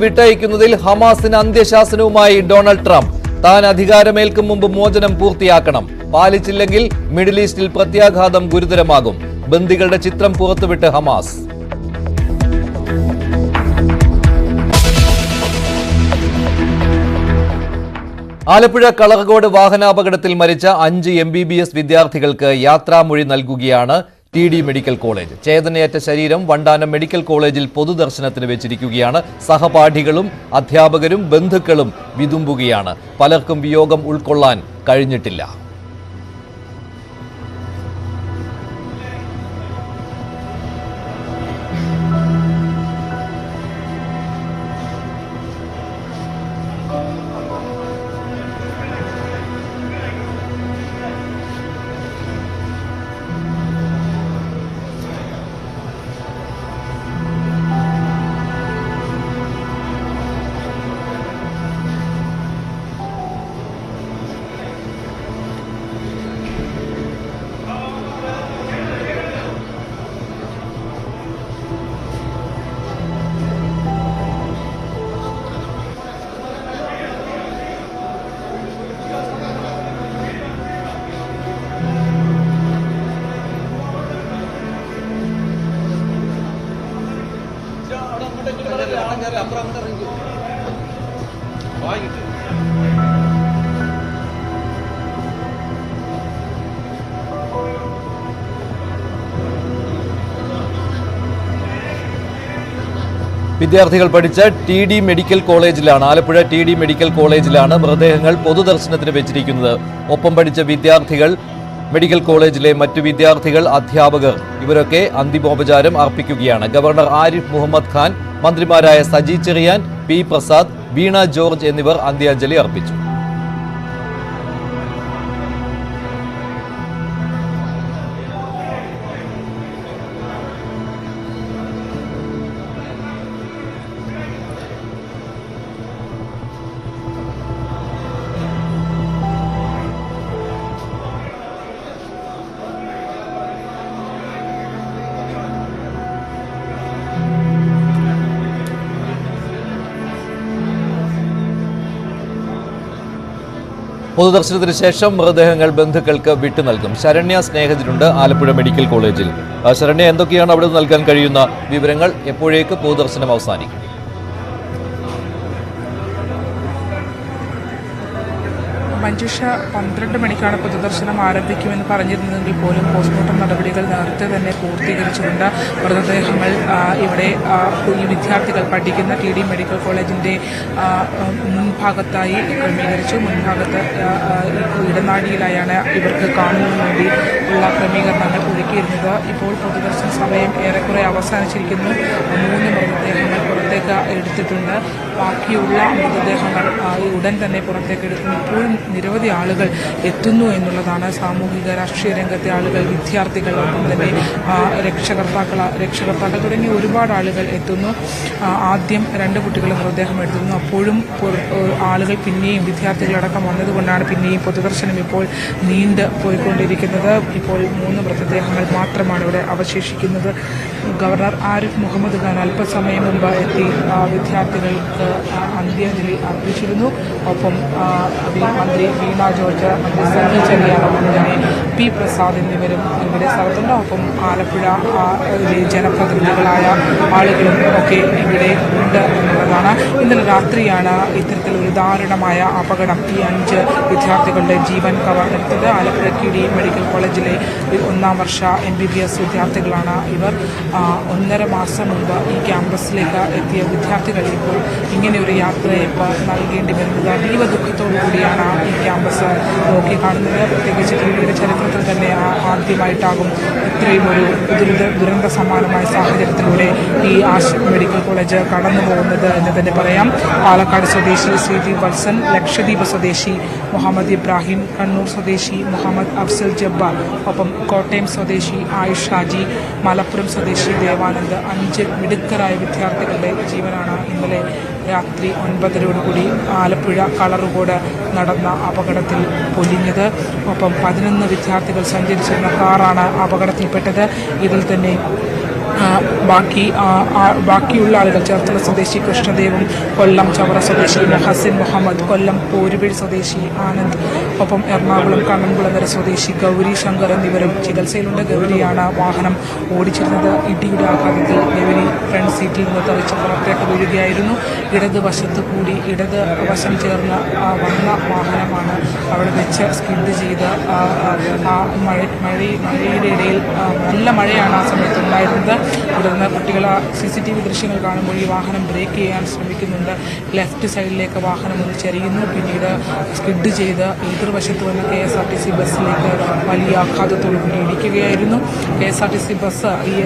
വിട്ടയക്കുന്നതിൽ ഹമാസിന് അന്ത്യശാസനവുമായി Donald Trump. താൻ അധികാരമേൽക്കും മുമ്പ് മോചനം പൂർത്തിയാക്കണം. പാലിച്ചില്ലെങ്കിൽ മിഡിൽ ഈസ്റ്റിൽ പ്രത്യാഘാതം ഗുരുതരമാകും. ബന്ദികളുടെ ചിത്രം പുറത്തുവിട്ട് ഹമാസ്. ആലപ്പുഴ കളർകോട് വാഹനാപകടത്തിൽ മരിച്ച 5 MBBS വിദ്യാർത്ഥികൾക്ക് യാത്രാമൊഴി നൽകുകയാണ് TD മെഡിക്കൽ കോളേജ്. ചേതനയേറ്റ ശരീരം വണ്ടാനം മെഡിക്കൽ കോളേജിൽ പൊതുദർശനത്തിന് വെച്ചിരിക്കുകയാണ്. സഹപാഠികളും അധ്യാപകരും ബന്ധുക്കളും വിതുമ്പുകയാണ്. പലർക്കും വിയോഗം ഉൾക്കൊള്ളാൻ കഴിഞ്ഞിട്ടില്ല. വിദ്യാർത്ഥികൾ പഠിച്ച TD മെഡിക്കൽ കോളേജിലാണ്, ആലപ്പുഴ TD മെഡിക്കൽ കോളേജിലാണ് മൃതദേഹങ്ങൾ പൊതുദർശനത്തിന് വെച്ചിരിക്കുന്നത്. ഒപ്പം പഠിച്ച വിദ്യാർത്ഥികൾ, മെഡിക്കൽ കോളേജിലെ മറ്റു വിദ്യാർത്ഥികൾ, അധ്യാപകർ ഇവരൊക്കെ അന്തിമോപചാരം അർപ്പിക്കുകയാണ്. ഗവർണർ ആരിഫ് മുഹമ്മദ് ഖാൻ, മന്ത്രിമാരായ സജി ചെറിയാൻ, P പ്രസാദ്, വീണ ജോർജ് എന്നിവർ അന്ത്യാഞ്ജലി അർപ്പിച്ചു. പൊതുദർശനത്തിന് ശേഷം മൃതദേഹങ്ങൾ ബന്ധുക്കൾക്ക് വിട്ടു നൽകും. ശരണ്യ സ്നേഹജനുണ്ട് ആലപ്പുഴ മെഡിക്കൽ കോളേജിൽ. ശരണ്യ, എന്തൊക്കെയാണ് അവിടെ നൽകാൻ കഴിയുന്ന വിവരങ്ങൾ? എപ്പോഴേക്ക് പൊതുദർശനം അവസാനിക്കും? മഞ്ജുഷ 12 മണിക്കാണ് പൊതുദർശനം ആരംഭിക്കുമെന്ന് പറഞ്ഞിരുന്നെങ്കിൽ പോലും പോസ്റ്റ്മോർട്ടം നടപടികൾ നേരത്തെ തന്നെ പൂർത്തീകരിച്ചിട്ടുണ്ട്. മൃതദേഹങ്ങൾ ഇവിടെ ഈ വിദ്യാർത്ഥികൾ പഠിക്കുന്ന TD മെഡിക്കൽ കോളേജിൻ്റെ മുൻഭാഗത്തായി ക്രമീകരിച്ചു. മുൻഭാഗത്ത് ഇടനാഴിയിലായാണ് ഇവർക്ക് കാണുന്നതിന് വേണ്ടി ഉള്ള ക്രമീകരണങ്ങൾ ഒരുക്കിയിരുന്നത്. ഇപ്പോൾ പൊതുദർശന സമയം ഏറെക്കുറെ അവസാനിച്ചിരിക്കുന്നു. 3 മൃതദേഹങ്ങൾ പുറത്തേക്ക് എടുത്തിട്ടുണ്ട്. ബാക്കിയുള്ള മൃതദേഹങ്ങൾ ഉടൻ തന്നെ പുറത്തേക്ക് എടുക്കും. ഇപ്പോഴും നിരവധി ആളുകൾ എത്തുന്നു എന്നുള്ളതാണ്. സാമൂഹിക രാഷ്ട്രീയ രംഗത്തെ ആളുകൾ, വിദ്യാർത്ഥികൾ, ഒപ്പം തന്നെ രക്ഷകർത്താക്കൾ തുടങ്ങി ഒരുപാട് ആളുകൾ എത്തുന്നു. ആദ്യം 2 കുട്ടികൾ മൃതദേഹം എടുത്തിരുന്നു. അപ്പോഴും ആളുകൾ പിന്നെയും വിദ്യാർത്ഥികളടക്കം വന്നതുകൊണ്ടാണ് പിന്നെയും പൊതുദർശനം ഇപ്പോൾ നീണ്ട് പോയിക്കൊണ്ടിരിക്കുന്നത്. ഇപ്പോൾ 3 മൃതദേഹങ്ങൾ മാത്രമാണ് ഇവിടെ അവശേഷിക്കുന്നത്. ഗവർണർ ആരിഫ് മുഹമ്മദ് ഖാൻ അല്പസമയം മുമ്പ് എത്തി വിദ്യാർത്ഥികൾക്ക് അന്ത്യാഞ്ജലി അർപ്പിച്ചിരുന്നു. ഒപ്പം മന്ത്രി വീണ ജോർജ്, മന്ത്രി സജി ചെറിയാൻ, ഒപ്പം തന്നെ P പ്രസാദ് എന്നിവരും ഇവിടെ സ്ഥലത്തുണ്ട്. ഒപ്പം ആലപ്പുഴ ജനപ്രതിനിധികളായ ആളുകളും ഒക്കെ ഇവിടെ ഉണ്ട് എന്നുള്ളതാണ്. ഇന്നലെ രാത്രിയാണ് ഇത്തരത്തിലൊരു ദാരുണമായ അപകടം ഈ 5 വിദ്യാർത്ഥികളുടെ ജീവൻ കവർന്നെടുത്തത്. ആലപ്പുഴ TD മെഡിക്കൽ കോളേജിലെ 1ാം വർഷ MBBS വിദ്യാർത്ഥികളാണ് ഇവർ. 1.5 മാസം മുമ്പ് ഈ ക്യാമ്പസിലേക്ക് എത്തിയ വിദ്യാർത്ഥികൾ ഇപ്പോൾ ഇങ്ങനെയൊരു യാത്രയയപ്പ് നൽകേണ്ടി വരുന്നത് അതീവ ദുഃഖത്തോടു കൂടിയാണ് ഈ ക്യാമ്പസ് നോക്കിക്കാണുന്നത്. പ്രത്യേകിച്ച് TDയുടെ ചരിത്രത്തിൽ തന്നെ ആദ്യമായിട്ടാകും ഇത്രയും ഒരു ദുരന്ത സമാനമായ സാഹചര്യത്തിലൂടെ ഈ മെഡിക്കൽ കോളേജ് കടന്നു പോകുന്നത് എന്ന് തന്നെ പറയാം. പാലക്കാട് സ്വദേശി CG വത്സൻ, ലക്ഷദ്വീപ് സ്വദേശി മുഹമ്മദ് ഇബ്രാഹിം, കണ്ണൂർ സ്വദേശി മുഹമ്മദ് അഫ്സൽ ജബ്ബാർ, ഒപ്പം കോട്ടയം സ്വദേശി ആയിഷ് ഷാജി, മലപ്പുറം സ്വദേശി ദേവാനന്ദ് 5 മിടുക്കരായ വിദ്യാർത്ഥികളുടെ ജീവനാണ് ഇന്നലെ രാത്രി 9:30 ആലപ്പുഴ കളറുകോട് നടന്ന അപകടത്തിൽ പൊലിഞ്ഞത്. ഒപ്പം 11 വിദ്യാർത്ഥികൾ സഞ്ചരിച്ചിരുന്ന കാറാണ് അപകടത്തിൽപ്പെട്ടത്. ഇതിൽ തന്നെ ബാക്കിയുള്ള ആളുകൾ ചേർത്തല സ്വദേശി കൃഷ്ണദേവും, കൊല്ലം ചവറ സ്വദേശി ഹസിൻ മുഹമ്മദ്, കൊല്ലം പോരുവഴി സ്വദേശി ആനന്ദ്, ഒപ്പം എറണാകുളം കണ്ണൻകുളങ്ങര സ്വദേശി ഗൗരി ശങ്കർ എന്നിവരും ചികിത്സയിലുണ്ട്. ഗൗരിയാണ് വാഹനം ഓടിച്ചിരുന്നത്. ഇടിയുടെ ആഘാതത്തിൽ ഗൗരി ഫ്രണ്ട് സീറ്റിൽ നിന്ന് തെറിച്ച് പുറത്തേക്ക് വീഴുകയായിരുന്നു. ഇടത് വശം ചേർന്ന് വന്ന വാഹനമാണ് അവിടെ വെച്ച് സ്കിഡ് ചെയ്ത് മഴയുടെ ഇടയിൽ നല്ല മഴയാണ് ആ സമയത്ത് ഉണ്ടായിരുന്നത്. തുടർന്ന് കുട്ടികൾ CCTV ദൃശ്യങ്ങൾ കാണുമ്പോൾ ഈ വാഹനം ബ്രേക്ക് ചെയ്യാൻ ശ്രമിക്കുന്നുണ്ട്. ലെഫ്റ്റ് സൈഡിലേക്ക് വാഹനം ഒന്ന് ചെരിയുന്നു. പിന്നീട് സ്കിഡ് ചെയ്ത് എതിർവശത്ത് വന്ന KSRTC ബസ്സിലേക്ക് വലിയ ആഘാതത്തോടുകൂടി ഇടിക്കുകയായിരുന്നു. KSRTC ബസ് ഈ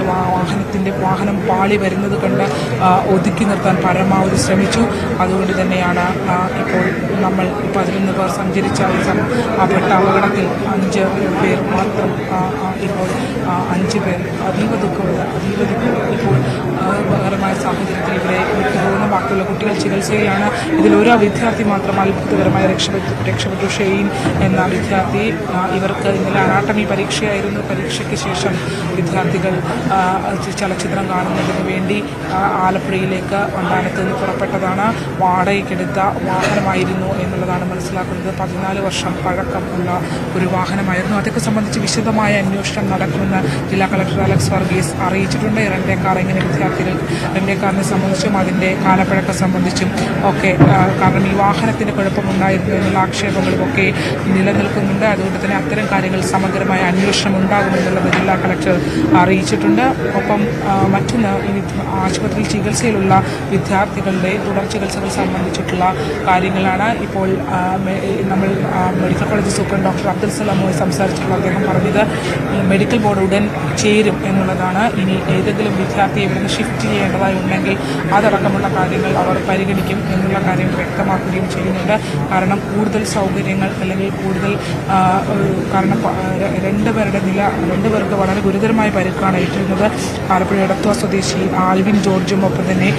വാഹനം പാളി വരുന്നത് കണ്ട് ഒതുക്കി നിർത്താൻ പരമാവധി ശ്രമിച്ചു. അതുകൊണ്ട് തന്നെയാണ് ഇപ്പോൾ നമ്മൾ 11 പേർ സഞ്ചരിച്ച പെട്ട അപകടത്തിൽ 5 പേർ മാത്രം ഇപ്പോൾ 5 പേർ അതീവ ദുഃഖമുണ്ട്. ഇപ്പോൾ അപകടകരമായ സാഹചര്യത്തിൽ ഇവരെ വിട്ടുപോകുന്ന ബാക്കിയുള്ള കുട്ടികൾ ചികിത്സയിലാണ്. ഇതിലൊരു വിദ്യാർത്ഥി മാത്രം അത്ഭുതകരമായി രക്ഷപ്പെട്ടു. ഷെയ്ൻ എന്ന വിദ്യാർത്ഥി. ഇവർക്ക് ഇന്നലെ അനാട്ടമി പരീക്ഷയായിരുന്നു. പരീക്ഷയ്ക്ക് ശേഷം വിദ്യാർത്ഥികൾ ചലച്ചിത്രം കാണുന്നതിന് വേണ്ടി ആലപ്പുഴയിലേക്ക് വണ്ടാനത്ത് നിന്ന് പുറപ്പെട്ടതാണ്. വാടകയ്ക്കെടുത്ത വാഹനമായിരുന്നു എന്നുള്ളതാണ് മനസ്സിലാക്കുന്നത്. 14 വർഷം പഴക്കമുള്ള ഒരു വാഹനമായിരുന്നു. അതൊക്കെ സംബന്ധിച്ച് വിശദമായ അന്വേഷണം നടക്കുമെന്ന് ജില്ലാ കളക്ടർ അലക്സ് വർഗീസ് അറിയിച്ചിട്ടുണ്ട്. റെന്റേക്കാർ എങ്ങനെ റെന്റേക്കാറിനെ സംബന്ധിച്ചും അതിൻ്റെ കാലപ്പഴക്കം സംബന്ധിച്ചും ഒക്കെ, കാരണം ഈ വാഹനത്തിന് കുഴപ്പമുണ്ടായിരുന്നു എന്നുള്ള ആക്ഷേപങ്ങളുമൊക്കെ നിലനിൽക്കുന്നുണ്ട്. അതുകൊണ്ട് തന്നെ അത്തരം കാര്യങ്ങൾ സമഗ്രമായ അന്വേഷണം ഉണ്ടാകുമെന്നുള്ളത് ജില്ലാ കളക്ടർ അറിയിച്ചിട്ടുണ്ട്. ഒപ്പം മറ്റൊന്ന്, ആശുപത്രിയിൽ ചികിത്സയിലുള്ള വിദ്യാർത്ഥികളുടെ തുടർ ചികിത്സകൾ സംബന്ധിച്ചിട്ടുള്ള കാര്യങ്ങളാണ്. ഇപ്പോൾ നമ്മൾ medical college superintendent doctor Abdul സലാമുമായി സംസാരിച്ചിട്ടുള്ള അദ്ദേഹം പറഞ്ഞത് മെഡിക്കൽ ബോർഡ് ഉടൻ ചേരും എന്നുള്ളതാണ്. ഇനി ഏതെങ്കിലും വിദ്യാർത്ഥിയെ ഇവിടുന്ന് ഷിഫ്റ്റ് ചെയ്യേണ്ടതായി ഉണ്ടെങ്കിൽ അതടക്കമുള്ള കാര്യങ്ങൾ അവർ പരിഗണിക്കും എന്നുള്ള കാര്യം വ്യക്തമാക്കുകയും ചെയ്യുന്നുണ്ട്. കാരണം കൂടുതൽ സൗകര്യങ്ങൾ അല്ലെങ്കിൽ കൂടുതൽ കാരണം രണ്ടുപേർക്ക് വളരെ ഗുരുതരമായ പരിക്കാണ് ഏറ്റിരുന്നത്. ആലപ്പുഴ എടത്വ സ്വദേശി ആൽവിൻ ജോർജും ഒപ്പം തന്നെ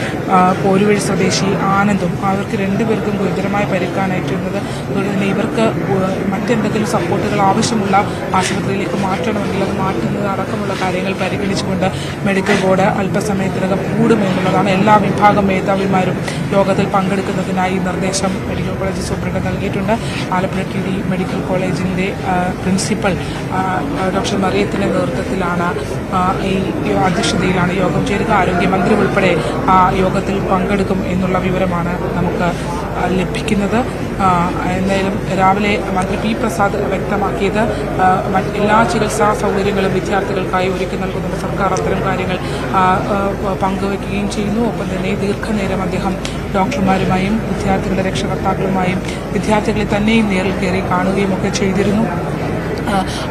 പോരുവഴി സ്വദേശി ആനന്ദും. അവർക്ക് 2 പേർക്കും ഗുരുതരമായ പരിക്കാണ് ഏറ്റിരുന്നത്. അതുകൊണ്ട് തന്നെ ഇവർക്ക് മറ്റെന്തെങ്കിലും സപ്പോർട്ടുകൾ ആവശ്യമുള്ള ആശുപത്രിയിലേക്ക് മാറ്റണമെങ്കിൽ അത് മാറ്റുന്നത് അടക്കമുള്ള കാര്യങ്ങൾ പരിഗണിച്ചുകൊണ്ട് മെഡിക്കൽ ബോർഡ് അല്പസമയത്തിനകം കൂടുമെന്നുള്ളതാണ്. എല്ലാ വിഭാഗം മേധാവിമാരും യോഗത്തിൽ പങ്കെടുക്കുന്നതിനായി നിർദ്ദേശം മെഡിക്കൽ കോളേജ് സൂപ്രണ്ട് നൽകിയിട്ടുണ്ട്. ആലപ്പുഴ TD മെഡിക്കൽ കോളേജിൻ്റെ പ്രിൻസിപ്പൽ ഡോക്ടർ മറിയത്തിൻ്റെ നേതൃത്വത്തിലാണ് ഈ അധ്യക്ഷതയിലാണ് യോഗം ചേരുക. ആരോഗ്യമന്ത്രി ഉൾപ്പെടെ യോഗത്തിൽ പങ്കെടുക്കും എന്നുള്ള വിവരമാണ് നമുക്ക് ലഭിക്കുന്നത്. എന്തായാലും രാവിലെ മന്ത്രി P. പ്രസാദ് വ്യക്തമാക്കിയത് എല്ലാ ചികിത്സാ സൗകര്യങ്ങളും വിദ്യാർത്ഥികൾക്കായി ഒരുക്കി നൽകുന്നുണ്ട് സർക്കാർ. അത്തരം കാര്യങ്ങൾ പങ്കുവയ്ക്കുകയും ചെയ്യുന്നു. ഒപ്പം തന്നെ ദീർഘനേരം അദ്ദേഹം ഡോക്ടർമാരുമായും വിദ്യാർത്ഥികളുടെ രക്ഷകർത്താക്കളുമായും വിദ്യാർത്ഥികളെ തന്നെയും നേരിൽ കയറി കാണുകയും ഒക്കെ ചെയ്തിരുന്നു.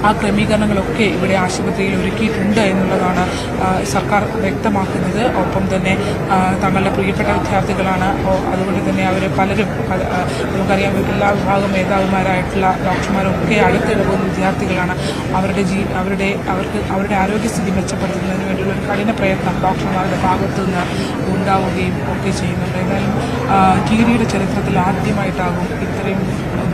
ആ ക്രമീകരണങ്ങളൊക്കെ ഇവിടെ ആശുപത്രിയിൽ ഒരുക്കിയിട്ടുണ്ട് എന്നുള്ളതാണ് സർക്കാർ വ്യക്തമാക്കുന്നത്. ഒപ്പം തന്നെ തങ്ങളുടെ പ്രിയപ്പെട്ട വിദ്യാർത്ഥികളാണ്. അതുകൊണ്ട് തന്നെ അവർ പലരും നമുക്കറിയാം എല്ലാ വിഭാഗം മേധാവിമാരായിട്ടുള്ള ഡോക്ടർമാരൊക്കെ അടുത്തിടപെടുന്ന വിദ്യാർത്ഥികളാണ്. അവരുടെ ആരോഗ്യസ്ഥിതി മെച്ചപ്പെടുത്തുന്നതിന് വേണ്ടിയുള്ള ഒരു കഠിന പ്രയത്നം ഡോക്ടർമാരുടെ ഭാഗത്തു നിന്ന് ഉണ്ടാവുകയും ഒക്കെ ചെയ്യുന്നുണ്ട്. എന്നാലും TDയുടെ ചരിത്രത്തിൽ ആദ്യമായിട്ടാകും ഇത്രയും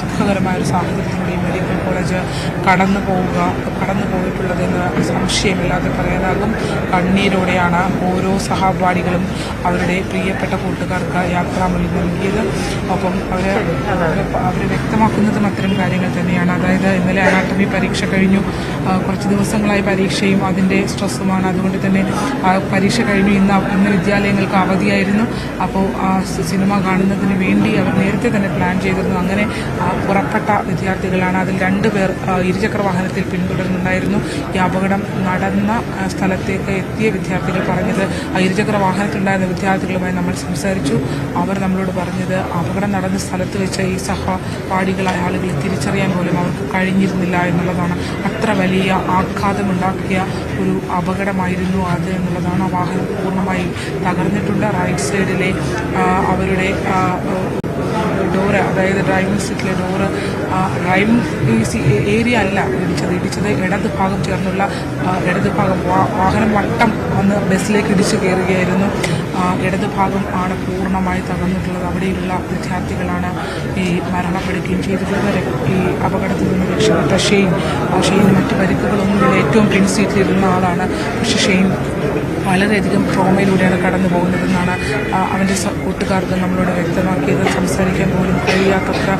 ദുഃഖകരമായ ഒരു സാഹചര്യത്തിലൂടെ മെഡിക്കൽ കോളേജ് കടന്നു പോയിട്ടുള്ളതെന്ന് സംശയമില്ലാതെ പറയാനാകും. കണ്ണീരോടെയാണ് ഓരോ സഹപാഠികളും അവരുടെ പ്രിയപ്പെട്ട കൂട്ടുകാർക്ക് യാത്രാമൊഴി നൽകിയത്. ഒപ്പം അവർ വ്യക്തമാക്കുന്നതും അത്തരം കാര്യങ്ങൾ തന്നെയാണ്. അതായത് ഇന്നലെ അനാട്ടമി പരീക്ഷ കഴിഞ്ഞു. കുറച്ച് ദിവസങ്ങളായി പരീക്ഷയും അതിൻ്റെ സ്ട്രെസ്സുമാണ്. അതുകൊണ്ട് തന്നെ പരീക്ഷ കഴിഞ്ഞു. ഇന്ന് വിദ്യാലയങ്ങൾക്ക് അവധിയായിരുന്നു. അപ്പോൾ സിനിമ കാണുന്നതിന് വേണ്ടി അവർ നേരത്തെ തന്നെ പ്ലാൻ ചെയ്തിരുന്നു. അങ്ങനെ പുറപ്പെട്ട വിദ്യാർത്ഥികളാണ്. അതിൽ 2 പേർ ഇരുചക്ര വാഹനത്തിൽ പിന്തുടരുന്നുണ്ടായിരുന്നു. ഈ അപകടം നടന്ന സ്ഥലത്തേക്ക് എത്തിയ വിദ്യാർത്ഥികൾ പറഞ്ഞത്, ഇരുചക്ര വാഹനത്തിലുണ്ടായിരുന്ന വിദ്യാർത്ഥികളുമായി നമ്മൾ സംസാരിച്ചു. അവർ നമ്മളോട് പറഞ്ഞത് അപകടം നടന്ന സ്ഥലത്ത് വെച്ച് ഈ സഹപാഠികളായ ആളുകളെ തിരിച്ചറിയാൻ പോലും അവർക്ക് കഴിഞ്ഞിരുന്നില്ല എന്നുള്ളതാണ്. അത്ര വലിയ ആഘാതമുണ്ടാക്കിയ ഒരു അപകടമായിരുന്നു അത് എന്നുള്ളതാണ്. ആ വാഹനം പൂർണ്ണമായും തകർന്നിട്ടുണ്ട്. റൈറ്റ് സൈഡിലെ അവരുടെ ഡോറ് അതായത് ഡ്രൈവിംഗ് സീറ്റിലെ ഡോറ് ഡ്രൈവിംഗ് ഏരിയ അല്ല ഇടിച്ചത് ഇടത് ഭാഗം ചേർന്നുള്ള ഇടത് ഭാഗം വാഹനം വട്ടം വന്ന് ബസ്സിലേക്ക് ഇടിച്ചു കയറുകയായിരുന്നു. ഇടത് ഭാഗം ആണ് പൂർണ്ണമായി തകർന്നിട്ടുള്ളത്. അവിടെയുള്ള വിദ്യാർത്ഥികളാണ് ഈ മരണപ്പെടുകയും ചെയ്തിട്ടുള്ളത്. ഈ അപകടത്തിൽ നിന്ന് രക്ഷപ്പെട്ട ഷെയ്ന് മറ്റ് പരിക്കുകളൊന്നുമില്ല. ഏറ്റവും പിൻ സീറ്റിലിരുന്ന ആളാണ്. പക്ഷേ ഷെയ്ൻ വളരെയധികം ട്രോമയിലൂടെയാണ് കടന്നു പോകുന്നതെന്നാണ് അവൻ്റെ കൂട്ടുകാർക്ക് നമ്മളോട് വ്യക്തമാക്കിയത്. സംസാരിക്കാൻ പോലും കഴിയാത്തത്ര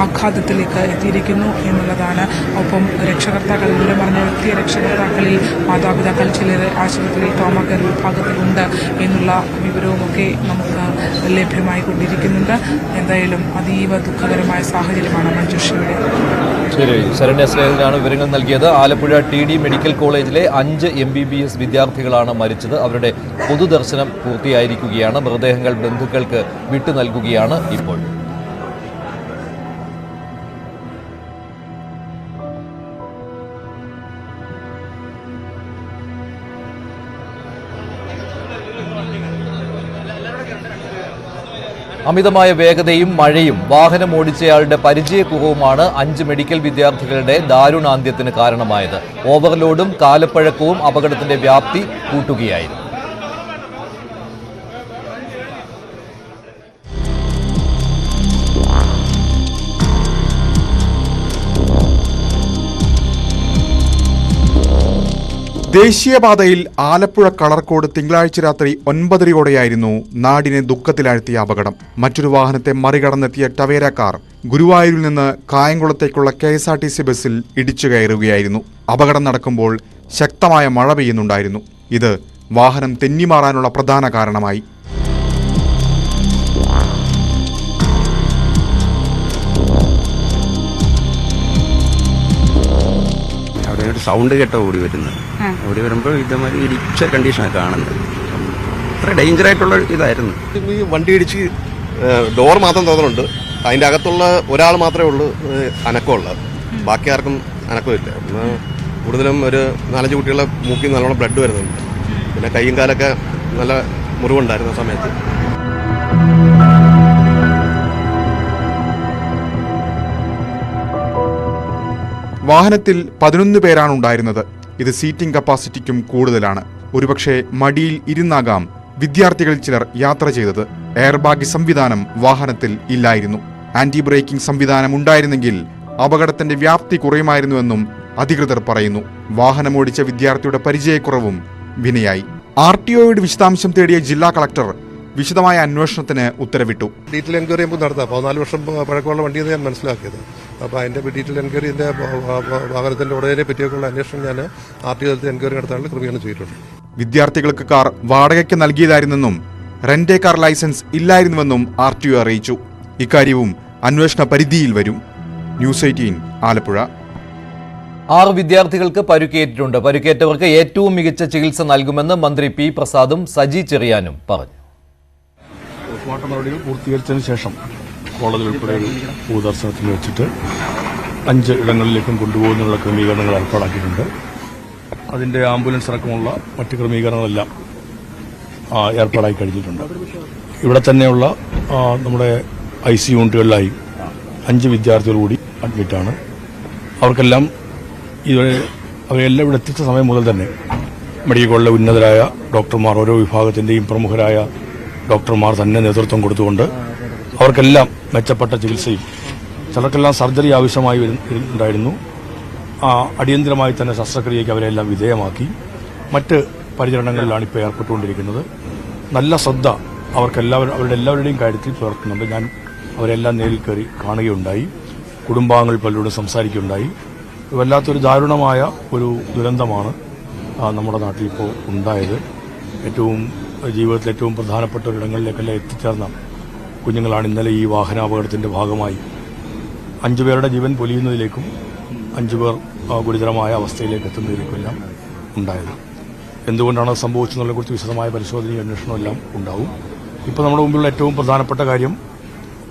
ആഘാതത്തിലേക്ക് എത്തിയിരിക്കുന്നു എന്നുള്ളതാണ്. ഒപ്പം രക്ഷകർത്താക്കൾ വിവരം പറഞ്ഞ വ്യക്തി രക്ഷകർത്താക്കളിൽ മാതാപിതാക്കൾ ചിലർ ആശുപത്രിയിൽ ട്രോമ കെയർ വിഭാഗത്തിലുണ്ട് എന്നുള്ള വിവരവുമൊക്കെ നമുക്ക് ലഭ്യമായി കൊണ്ടിരിക്കുന്നുണ്ട്. എന്തായാലും അതീവ ദുഃഖകരമായ സാഹചര്യമാണ് മഞ്ജുഷയുടെ. ശരി, ശരണ്യ സ്നേഹനാണ് വിവരങ്ങൾ നൽകിയത്. ആലപ്പുഴ TD മെഡിക്കൽ കോളേജിലെ 5 MBBS വിദ്യാർത്ഥികളാണ് മരിച്ചത്. അവരുടെ പൊതുദർശനം പൂർത്തിയായിരിക്കുകയാണ്. മൃതദേഹങ്ങൾ ബന്ധുക്കൾക്ക് വിട്ടു നൽകുകയാണ് ഇപ്പോൾ. അമിതമായ വേഗതയും മഴയും വാഹനം ഓടിച്ചയാളുടെ പരിചയക്കുറവുമാണ് 5 മെഡിക്കൽ വിദ്യാർത്ഥികളുടെ ദാരുണാന്ത്യത്തിന് കാരണമായത്. ഓവർലോഡും കാലപ്പഴക്കവും അപകടത്തിന്റെ വ്യാപ്തി കൂട്ടുകയായിരുന്നു. ദേശീയപാതയിൽ ആലപ്പുഴ കളർക്കോട് തിങ്കളാഴ്ച രാത്രി 9:30യോടെയായിരുന്നു നാടിനെ ദുഃഖത്തിലാഴ്ത്തിയ അപകടം. മറ്റൊരു വാഹനത്തെ മറികടന്നെത്തിയ ടവേര കാർ ഗുരുവായൂരിൽ നിന്ന് കായംകുളത്തേക്കുള്ള KSRTC ബസ്സിൽ ഇടിച്ചു കയറുകയായിരുന്നു. അപകടം നടക്കുമ്പോൾ ശക്തമായ മഴ പെയ്യുന്നുണ്ടായിരുന്നു. ഇത് വാഹനം തെന്നിമാറാനുള്ള പ്രധാന കാരണമായി. സൗണ്ട് കേട്ടോ ഓടി വരുമ്പോൾ ഇതേമാതിരി ഇടിച്ച കണ്ടീഷനാണ് കാണുന്നത്. അത്ര ഡേഞ്ചർ ആയിട്ടുള്ള ഇതായിരുന്നു. ഈ വണ്ടി ഇടിച്ച് ഡോർ മാത്രം തുറന്നുണ്ട്. അതിൻ്റെ അകത്തുള്ള ഒരാൾ മാത്രമേ ഉള്ളൂ അനക്കമുള്ളത്. ബാക്കി ആർക്കും അനക്കമില്ല. കൂടുതലും ഒരു 4-5 കുട്ടികളെ മൂക്കിൽ നല്ലോണം ബ്ലഡ് വരുന്നുണ്ട്. പിന്നെ കൈയും കാലൊക്കെ നല്ല മുറിവുണ്ടായിരുന്ന സമയത്ത്. വാഹനത്തിൽ 11 പേരാണ് ഉണ്ടായിരുന്നത്. ഇത് സീറ്റിംഗ് കപ്പാസിറ്റിക്കും കൂടുതലാണ്. ഒരുപക്ഷെ മടിയിൽ ഇരുന്നാകാം വിദ്യാർത്ഥികളിൽ ചിലർ യാത്ര ചെയ്തത്. എയർ ബാഗ് സംവിധാനം വാഹനത്തിൽ ഇല്ലായിരുന്നു. ആന്റി ബ്രേക്കിംഗ് സംവിധാനം ഉണ്ടായിരുന്നെങ്കിൽ അപകടത്തിന്റെ വ്യാപ്തി കുറയുമായിരുന്നുവെന്നും അധികൃതർ പറയുന്നു. വാഹനമോടിച്ച വിദ്യാർത്ഥിയുടെ പരിചയക്കുറവും വിനയായി. RTOയുടെ വിശദാംശം തേടിയ ജില്ലാ കളക്ടർ വിശദമായ അന്വേഷണത്തിന് ഉത്തരവിട്ടു. ഡീറ്റെയിൽ എൻക്വയറി നടത്താം. 14 വർഷം പഴക്കമുള്ള വണ്ടിയെന്ന് ഞാൻ മനസ്സിലാക്കിയത്. അപ്പോൾ അതിൻ്റെ ഡീറ്റെയിൽ എൻക്വയറിൻ്റെ വാഹനത്തിൻ്റെ ഉടനെ പറ്റിയൊക്കെയുള്ള അന്വേഷണം ഞാൻ RTO എൻക്വയറി നടത്താനുള്ള ക്രമീകരണം ചെയ്തിട്ടുണ്ട്. വിദ്യാർത്ഥികൾക്ക് കാർ വാടകയ്ക്ക് നൽകിയതായിരുന്നെന്നും റെന്റ് കാർ ലൈസൻസ് ഇല്ലായിരുന്നുവെന്നും RTO അറിയിച്ചു. ഇക്കാര്യവും അന്വേഷണ പരിധിയിൽ വരും. ന്യൂസ് 18 ആലപ്പുഴ. 6 വിദ്യാർത്ഥികൾക്ക് പരുക്കേറ്റിട്ടുണ്ട്. പരുക്കേറ്റവർക്ക് ഏറ്റവും മികച്ച ചികിത്സ നൽകുമെന്ന് മന്ത്രി P. പ്രസാദും സജി ചെറിയാനും പറഞ്ഞു. പോസ്റ്റ്മോർട്ടം നടപടികൾ പൂർത്തീകരിച്ചതിന് ശേഷം കോളേജിൽ ഉൾപ്പെടെ ഒരു പൊതുദർശനത്തിന് വെച്ചിട്ട് 5 ഇടങ്ങളിലേക്കും കൊണ്ടുപോകുന്നതിനുള്ള ക്രമീകരണങ്ങൾ ഏർപ്പാടാക്കിയിട്ടുണ്ട്. അതിൻ്റെ ആംബുലൻസ് അടക്കമുള്ള മറ്റ് ക്രമീകരണങ്ങളെല്ലാം ഏർപ്പാടായി കഴിഞ്ഞിട്ടുണ്ട്. ഇവിടെ തന്നെയുള്ള നമ്മുടെ IC യൂണിറ്റുകളിലായി 5 വിദ്യാർത്ഥികൾ കൂടി അഡ്മിറ്റാണ്. അവർക്കെല്ലാം അവരെല്ലാം ഇവിടെ എത്തിച്ച സമയം മുതൽ തന്നെ മെഡിക്കൽ കോളേജിലെ ഉന്നതരായ ഡോക്ടർമാർ, ഓരോ വിഭാഗത്തിൻ്റെയും പ്രമുഖരായ ഡോക്ടർമാർ തന്നെ നേതൃത്വം കൊടുത്തുകൊണ്ട് അവർക്കെല്ലാം മെച്ചപ്പെട്ട ചികിത്സയും, ചിലർക്കെല്ലാം സർജറി ആവശ്യമായി ഉണ്ടായിരുന്നു. അടിയന്തരമായി തന്നെ ശസ്ത്രക്രിയയ്ക്ക് അവരെല്ലാം വിധേയമാക്കി മറ്റ് പരിചരണങ്ങളിലാണ് ഇപ്പോൾ ഏർപ്പെട്ടുകൊണ്ടിരിക്കുന്നത്. നല്ല ശ്രദ്ധ അവരുടെ എല്ലാവരുടെയും കാര്യത്തിൽ പുലർത്തുന്നുണ്ട്. ഞാൻ അവരെല്ലാം നേരിൽ കയറി കാണുകയുണ്ടായി. കുടുംബാംഗങ്ങൾ പലരോടും സംസാരിക്കുകയുണ്ടായി. വല്ലാത്തൊരു ദാരുണമായ ഒരു ദുരന്തമാണ് നമ്മുടെ നാട്ടിൽ ഇപ്പോൾ ഉണ്ടായത്. ജീവിതത്തിൽ ഏറ്റവും പ്രധാനപ്പെട്ട ഒരിടങ്ങളിലേക്കെല്ലാം എത്തിച്ചേർന്ന കുഞ്ഞുങ്ങളാണ് ഇന്നലെ ഈ വാഹനാപകടത്തിന്റെ ഭാഗമായി 5 പേരുടെ ജീവൻ പൊലിയുന്നതിലേക്കും 5 പേർ ഗുരുതരമായ അവസ്ഥയിലേക്ക് എത്തുന്നതിലേക്കെല്ലാം ഉണ്ടായത്. എന്തുകൊണ്ടാണ് സംഭവിച്ചതിനെക്കുറിച്ച് വിശദമായ പരിശോധനയും അന്വേഷണവും എല്ലാം ഉണ്ടാവും. ഇപ്പോൾ നമ്മുടെ മുമ്പിലുള്ള ഏറ്റവും പ്രധാനപ്പെട്ട കാര്യം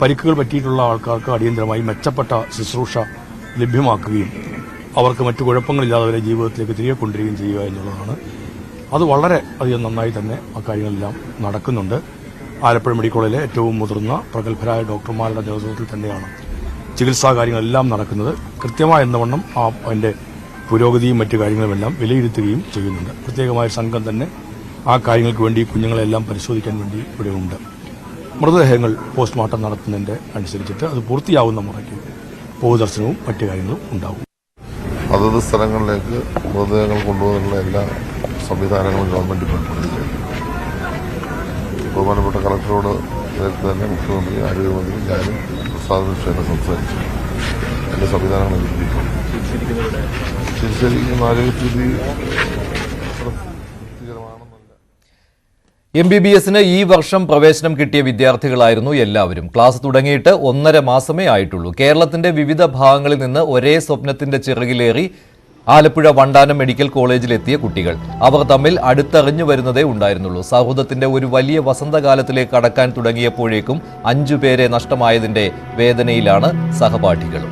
പരിക്കുകൾ പറ്റിയിട്ടുള്ള ആൾക്കാർക്ക് അടിയന്തരമായി മെച്ചപ്പെട്ട ശുശ്രൂഷ ലഭ്യമാക്കുകയും അവർക്ക് മറ്റു കുഴപ്പങ്ങളില്ലാതെ അവരെ ജീവിതത്തിലേക്ക് തിരികെ കൊണ്ടുവരികയും ചെയ്യുക എന്നുള്ളതാണ്. അത് വളരെ അധികം നന്നായി തന്നെ ആ കാര്യങ്ങളെല്ലാം നടക്കുന്നുണ്ട്. ആലപ്പുഴ മെഡിക്കൽ കോളേജിലെ ഏറ്റവും മുതിർന്ന പ്രഗത്ഭരായ ഡോക്ടർമാരുടെ നേതൃത്വത്തിൽ തന്നെയാണ് ചികിത്സാ കാര്യങ്ങളെല്ലാം നടക്കുന്നത്. കൃത്യമായ എന്നവണ്ണം അതിന്റെ പുരോഗതിയും മറ്റു കാര്യങ്ങളുമെല്ലാം വിലയിരുത്തുകയും ചെയ്യുന്നുണ്ട്. പ്രത്യേകമായ സംഘം തന്നെ ആ കാര്യങ്ങൾക്ക് വേണ്ടി കുഞ്ഞുങ്ങളെല്ലാം പരിശോധിക്കാൻ വേണ്ടി ഇവിടെയുണ്ട്. മൃതദേഹങ്ങൾ പോസ്റ്റ്മോർട്ടം നടത്തുന്നതിന്റെ അനുസരിച്ചിട്ട് അത് പൂർത്തിയാവുന്ന മുറയ്ക്ക് പൊതുദർശനവും മറ്റു കാര്യങ്ങളും ഉണ്ടാവും. അതത് സ്ഥലങ്ങളിലേക്ക് മൃതദേഹങ്ങൾ കൊണ്ടുപോകാനുള്ള എല്ലാ സംവിധാനങ്ങളും ഗവൺമെന്റ് ഏർപ്പെടുത്തിയിട്ടുണ്ട്. ബഹുമാനപ്പെട്ട കളക്ടറോട് നേരത്തെ തന്നെ മുഖ്യമന്ത്രി, ആരോഗ്യമന്ത്രി, ഞാനും പ്രസാദ് സംസാരിച്ചു. എല്ലാ സംവിധാനങ്ങളും ശരിക്കും ആരോഗ്യസ്ഥിതി MBBSന് ഈ വർഷം പ്രവേശനം കിട്ടിയ വിദ്യാർത്ഥികളായിരുന്നു എല്ലാവരും. ക്ലാസ് തുടങ്ങിയിട്ട് 1.5 മാസമേ ആയിട്ടുള്ളൂ. കേരളത്തിന്റെ വിവിധ ഭാഗങ്ങളിൽ നിന്ന് ഒരേ സ്വപ്നത്തിന്റെ ചിറകിലേറി ആലപ്പുഴ വണ്ടാനം മെഡിക്കൽ കോളേജിലെത്തിയ കുട്ടികൾ. അവർ തമ്മിൽ അടുത്തറിഞ്ഞു വരുന്നതേ ഉണ്ടായിരുന്നുള്ളൂ. സൗഹൃദത്തിന്റെ ഒരു വലിയ വസന്തകാലത്തിലേക്ക് കടക്കാൻ തുടങ്ങിയപ്പോഴേക്കും 5 പേരെ നഷ്ടമായതിന്റെ വേദനയിലാണ് സഹപാഠികളും.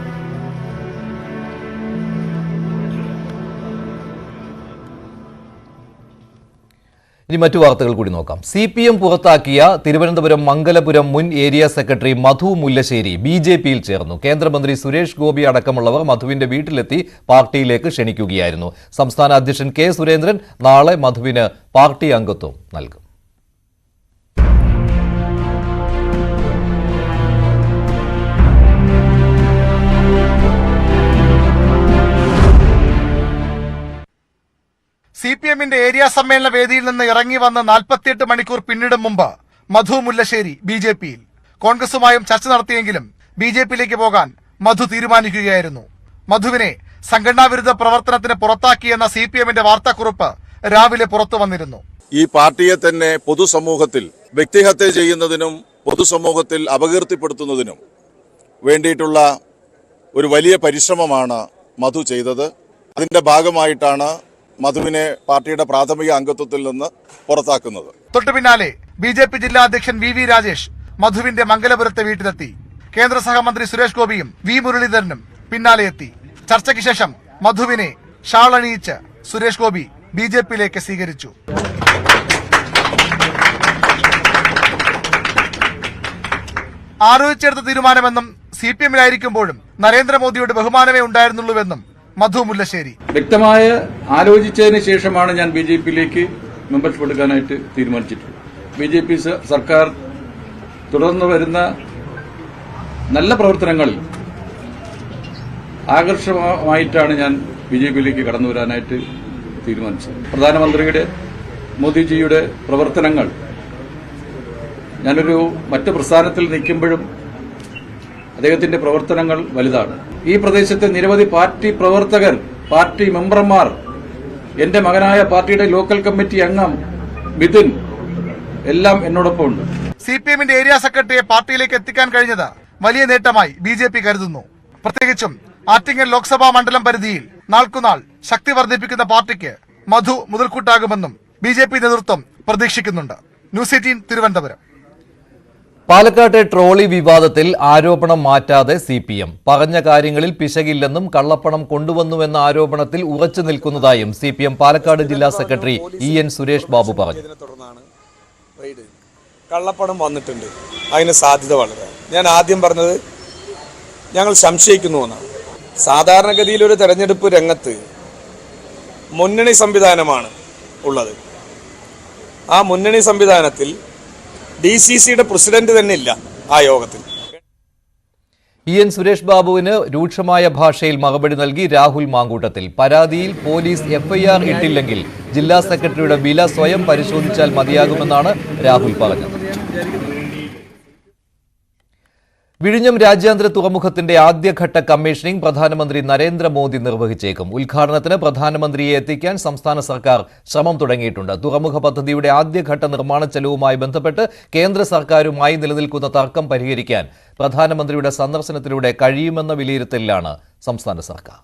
ഇനി മറ്റു വാർത്തകൾ കൂടി നോക്കാം. CPM പുറത്താക്കിയ തിരുവനന്തപുരം മംഗലപുരം മുൻ ഏരിയ സെക്രട്ടറി മധു മുല്ലശ്ശേരി BJPയിൽ ചേർന്നു. കേന്ദ്രമന്ത്രി സുരേഷ് ഗോപി അടക്കമുള്ളവർ മധുവിന്റെ വീട്ടിലെത്തി പാർട്ടിയിലേക്ക് ക്ഷണിക്കുകയായിരുന്നു. സംസ്ഥാന അധ്യക്ഷൻ K. സുരേന്ദ്രൻ നാളെ മധുവിന് പാർട്ടി അംഗത്വം നൽകും. CPMന്റെ ഏരിയ സമ്മേളന വേദിയിൽ നിന്ന് ഇറങ്ങി വന്ന് 48 മണിക്കൂർ പിന്നിടും മുമ്പ് മധു മുല്ലശ്ശേരി BJPയിൽ. കോൺഗ്രസുമായും ചർച്ച നടത്തിയെങ്കിലും BJPയിലേക്ക് പോകാൻ മധു തീരുമാനിക്കുകയായിരുന്നു. മധുവിനെ സംഘടനാവിരുദ്ധ പ്രവർത്തനത്തിന് പുറത്താക്കിയെന്ന CPMന്റെ വാർത്താക്കുറിപ്പ് രാവിലെ പുറത്തു വന്നിരുന്നു. ഈ പാർട്ടിയെ തന്നെ പൊതുസമൂഹത്തിൽ വ്യക്തിഹത്യ ചെയ്യുന്നതിനും പൊതുസമൂഹത്തിൽ അപകീർത്തിപ്പെടുത്തുന്നതിനും വേണ്ടിയിട്ടുള്ള ഒരു വലിയ പരിശ്രമമാണ് മധു ചെയ്തത്. അതിന്റെ ഭാഗമായിട്ടാണ് മധുവിനെ പാർട്ടിയുടെ പ്രാഥമിക അംഗത്വത്തിൽ നിന്ന് പുറത്താക്കുന്നത്. തൊട്ടു പിന്നാലെ BJP ജില്ലാ അധ്യക്ഷൻ VV രാജേഷ് മധുവിന്റെ മംഗലപുരത്തെ വീട്ടിലെത്തി. കേന്ദ്ര സഹമന്ത്രി സുരേഷ് ഗോപിയും V മുരളീധരനും പിന്നാലെ എത്തി. ചർച്ചയ്ക്ക് ശേഷം മധുവിനെ ഷാൾ അണിയിച്ച് സുരേഷ് ഗോപി BJPയിലേക്ക് സ്വീകരിച്ചു. ആലോചിച്ചെടുത്ത തീരുമാനമെന്നും CPMലായിരിക്കുമ്പോഴും നരേന്ദ്രമോദിയുടെ ബഹുമാനമേ ഉണ്ടായിരുന്നുള്ളൂവെന്നും മധു മുല്ലശ്ശേരി. വ്യക്തമായ ആലോചിച്ചതിന് ശേഷമാണ് ഞാൻ BJPയിലേക്ക് മെമ്പർഷിപ്പ് എടുക്കാനായിട്ട് തീരുമാനിച്ചിട്ടുള്ളത്. BJP സർക്കാർ തുടർന്നു വരുന്ന നല്ല പ്രവർത്തനങ്ങളിൽ ആകർഷകമായിട്ടാണ് ഞാൻ BJPയിലേക്ക് കടന്നു വരാനായിട്ട് തീരുമാനിച്ചത്. പ്രധാനമന്ത്രിയുടെ മോദിജിയുടെ പ്രവർത്തനങ്ങൾ ഞാനൊരു മറ്റ് പ്രസ്ഥാനത്തിൽ നിൽക്കുമ്പോഴും അദ്ദേഹത്തിന്റെ പ്രവർത്തനങ്ങൾ വലുതാണ്. ഈ പ്രദേശത്തെ നിരവധി പാർട്ടി പ്രവർത്തകർ, പാർട്ടി മെമ്പർമാർ, എന്റെ മകനായ പാർട്ടിയുടെ ലോക്കൽ കമ്മിറ്റി അംഗം മിഥുൻ എല്ലാം എന്നോടൊപ്പം ഉണ്ട്. CPMന്റെ ഏരിയ സെക്രട്ടറിയെ പാർട്ടിയിലേക്ക് എത്തിക്കാൻ കഴിഞ്ഞത് വലിയ നേട്ടമായി BJP കരുതുന്നു. പ്രത്യേകിച്ചും ആറ്റിങ്ങൽ ലോക്സഭാ മണ്ഡലം പരിധിയിൽ നാൾക്കുനാൾ ശക്തി വർദ്ധിപ്പിക്കുന്ന പാർട്ടിക്ക് മധു മുതൽക്കൂട്ടാകുമെന്നും BJP നേതൃത്വം പ്രതീക്ഷിക്കുന്നുണ്ട്. ന്യൂസ് 18 തിരുവനന്തപുരം. പാലക്കാട്ടെ ട്രോളി വിവാദത്തിൽ ആരോപണം മാറ്റാതെ CPM പറഞ്ഞ കാര്യങ്ങളിൽ പിശകില്ലെന്നും കള്ളപ്പണം കൊണ്ടുവന്നുവെന്ന ആരോപണത്തിൽ ഉറച്ചു നിൽക്കുന്നതായും CPM പാലക്കാട് ജില്ലാ സെക്രട്ടറി EN സുരേഷ് ബാബു പറഞ്ഞു. കള്ളപ്പണം വന്നിട്ടുണ്ട്, അതിന് സാധ്യത വളരെ. ഞാൻ ആദ്യം പറഞ്ഞത് ഞങ്ങൾ സംശയിക്കുന്നു എന്നാണ്. സാധാരണഗതിയിൽ ഒരു തെരഞ്ഞെടുപ്പ് രംഗത്ത് മുന്നണി സംവിധാനമാണ് ഉള്ളത്. ആ മുന്നണി സംവിധാനത്തിൽ DCCയുടെ പ്രസിഡന്റ് തന്നെ ഇല്ല ആ യോഗത്തിൽ. EN സുരേഷ് ബാബുവിന് രൂക്ഷമായ ഭാഷയിൽ മറുപടി നൽകി രാഹുൽ മാങ്കൂട്ടത്തിൽ. പരാതിയിൽ പോലീസ് FIR ഇട്ടില്ലെങ്കിൽ ജില്ലാ സെക്രട്ടറിയുടെ വില സ്വയം പരിശോധിച്ചാൽ മതിയാകുമെന്നാണ് രാഹുൽ പറഞ്ഞത്. വിഴിഞ്ഞം രാജ്യാന്തര തുറമുഖത്തിന്റെ ആദ്യഘട്ട കമ്മീഷനിംഗ് പ്രധാനമന്ത്രി നരേന്ദ്രമോദി നിർവഹിച്ചേക്കും. ഉദ്ഘാടനത്തിന് പ്രധാനമന്ത്രിയെ എത്തിക്കാൻ സംസ്ഥാന സർക്കാർ ശ്രമം തുടങ്ങിയിട്ടുണ്ട്. തുറമുഖ പദ്ധതിയുടെ ആദ്യഘട്ട നിർമ്മാണ ചെലവുമായി ബന്ധപ്പെട്ട് കേന്ദ്ര സർക്കാരുമായി നിലനിൽക്കുന്ന തർക്കം പരിഹരിക്കാൻ പ്രധാനമന്ത്രിയുടെ സന്ദർശനത്തിലൂടെ കഴിയുമെന്ന വിലയിരുത്തലിലാണ് സംസ്ഥാന സർക്കാർ.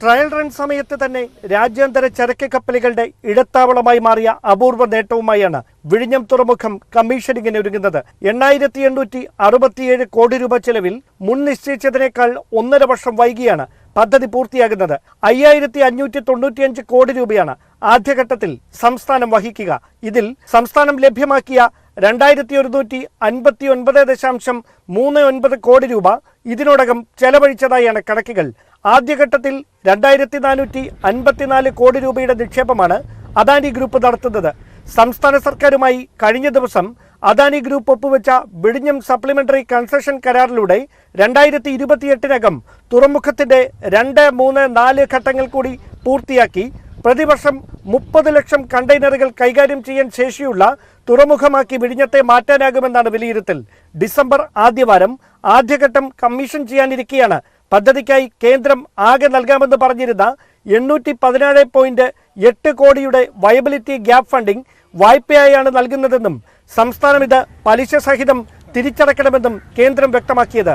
ട്രയൽ റൺ സമയത്ത് തന്നെ രാജ്യാന്തര ചരക്ക് കപ്പലുകളുടെ ഇടത്താവളമായി മാറിയ അപൂർവ നേട്ടവുമായാണ് വിഴിഞ്ഞം തുറമുഖം കമ്മീഷനിങ്ങിന് ഒരുങ്ങുന്നത്. 8,867 കോടി രൂപ ചെലവിൽ മുൻ നിശ്ചയിച്ചതിനേക്കാൾ 1.5 വർഷം വൈകിയാണ് പദ്ധതി പൂർത്തിയാകുന്നത്. 5,595 കോടി രൂപയാണ് ആദ്യഘട്ടത്തിൽ സംസ്ഥാനം വഹിക്കുക. ഇതിൽ സംസ്ഥാനം ലഭ്യമാക്കിയ 2,259.39 കോടി രൂപ ഇതിനോടകം ചെലവഴിച്ചതായാണ് കണക്കുകൾ. ആദ്യഘട്ടത്തിൽ 2,454 കോടി രൂപയുടെ നിക്ഷേപമാണ് അദാനി ഗ്രൂപ്പ് നടത്തുന്നത്. സംസ്ഥാന സർക്കാരുമായി കഴിഞ്ഞ ദിവസം അദാനി ഗ്രൂപ്പ് ഒപ്പുവെച്ച വിഴിഞ്ഞം സപ്ലിമെന്ററി കൺസെഷൻ കരാറിലൂടെ 2028-നകം തുറമുഖത്തിന്റെ 2, 3, 4 ഘട്ടങ്ങൾ കൂടി പൂർത്തിയാക്കി പ്രതിവർഷം 30 ലക്ഷം കണ്ടെയ്നറുകൾ കൈകാര്യം ചെയ്യാൻ ശേഷിയുള്ള തുറമുഖമാക്കി വിഴിഞ്ഞത്തെ മാറ്റാനാകുമെന്നാണ് വിലയിരുത്തൽ. ഡിസംബർ ആദ്യവാരം ആദ്യഘട്ടം കമ്മീഷൻ ചെയ്യാനിരിക്കെയാണ് പദ്ധതിക്കായി കേന്ദ്രം ആകെ നൽകാമെന്ന് പറഞ്ഞിരുന്ന 817.8 കോടിയുടെ വയബിലിറ്റി ഗ്യാപ് ഫണ്ടിംഗ് വായ്പയായാണ് നൽകുന്നതെന്നും സംസ്ഥാനം ഇത് പലിശ സഹിതം തിരിച്ചടക്കണമെന്നും കേന്ദ്രം വ്യക്തമാക്കിയത്.